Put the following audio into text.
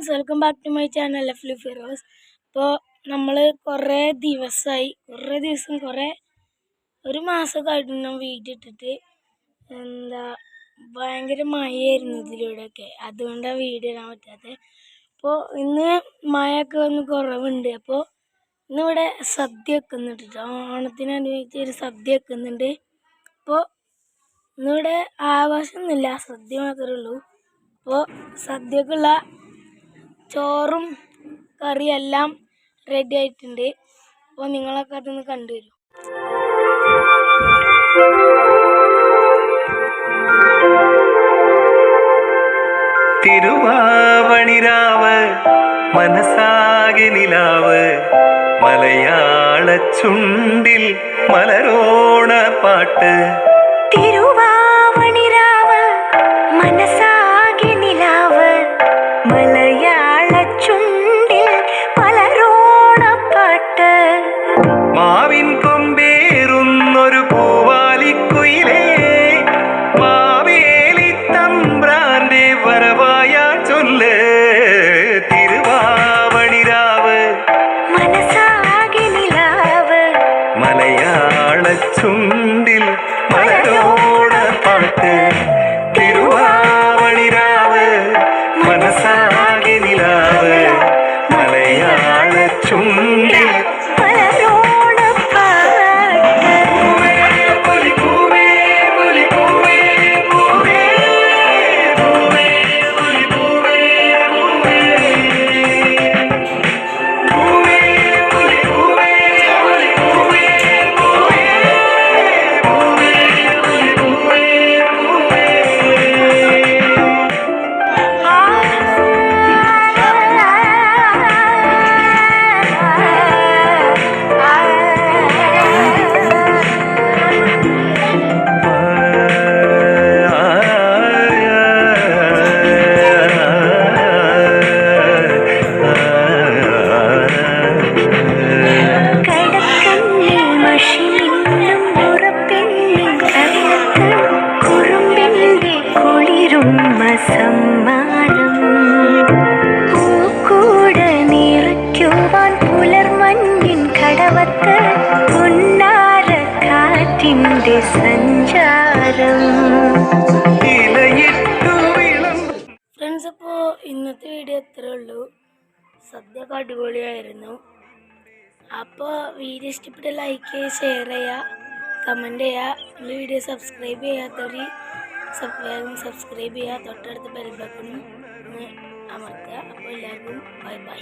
Friends, welcome back to my channel ലഫ്ലി ഫിറോസ്. ഇപ്പോൾ നമ്മൾ കുറേ ദിവസം ഒരു മാസമൊക്കെ ആയിട്ട് ഞാൻ വീഡിയോ ഇട്ടിട്ട് ഭയങ്കര മഴയായിരുന്നു ഇതിലൂടെയൊക്കെ, അതുകൊണ്ടാണ് വീഡിയോ ഇടാൻ പറ്റാത്തത്. അപ്പോൾ ഇന്ന് മഴയൊക്കെ ഒന്ന് കുറവുണ്ട്. അപ്പോൾ ഇന്നിവിടെ സദ്യ വെക്കുന്നുണ്ട്, ഓണത്തിനനുസരിച്ച് ഒരു സദ്യ വെക്കുന്നുണ്ട്. അപ്പോൾ ഇന്നിവിടെ ആഘോഷമൊന്നുമില്ല, സദ്യ മാത്രമേ ഉള്ളൂ. അപ്പോൾ സദ്യക്കുള്ള ചോറും കറിയെല്ലാം റെഡി ആയിട്ടുണ്ട്. അപ്പോൾ നിങ്ങളൊക്കെ അതൊന്ന് കണ്ടുവരും. തിരുവാവണിരാവ് മനസാകെ നിലാവ്, മലയാള ചുണ്ടിൽ മലരോണ പാട്ട്. തിരുവാവണിരാവ് മനസാകെ നിലാവ്, മലയാള ചുണ്ടിൽ മലരോണ പാട്ട്. മാവിൻ കൊമ്പേറുന്നൊരു പൂവാലിക്കുയിലേ, മാവേലി തമ്പ്രാന്റെ വരവായാ ചൊല്ല്. തിരുവാവണിരാവ് മനസാകെ നിലാവ്, മലയാള ചുണ്ടിൽ മലരോണ പാട്ട്. തിരുവാവണിരാവ് മനസാകെ നിലാവ്, മലയാള ചുണ്ടിൽ മലരോണ പാട്ട്. ഫ്രണ്ട്സ്, അപ്പോൾ ഇന്നത്തെ വീഡിയോ ഇത്രേ ഉള്ളൂ. സദ്യയൊക്കെ അടിപൊളിയായിരുന്നു. അപ്പോൾ വീഡിയോ ഇഷ്ടപ്പെട്ട ലൈക്ക് ചെയ്യുക, ഷെയർ ചെയ്യുക, കമൻറ്റ് ചെയ്യുക. വീഡിയോ സബ്സ്ക്രൈബ് ചെയ്യാത്തവർ സബ്സ്ക്രൈബ് ചെയ്യുക, തൊട്ടടുത്ത് ബെൽ ബട്ടണും അമർത്തുക. അപ്പോൾ എല്ലാവർക്കും ബൈ ബൈ.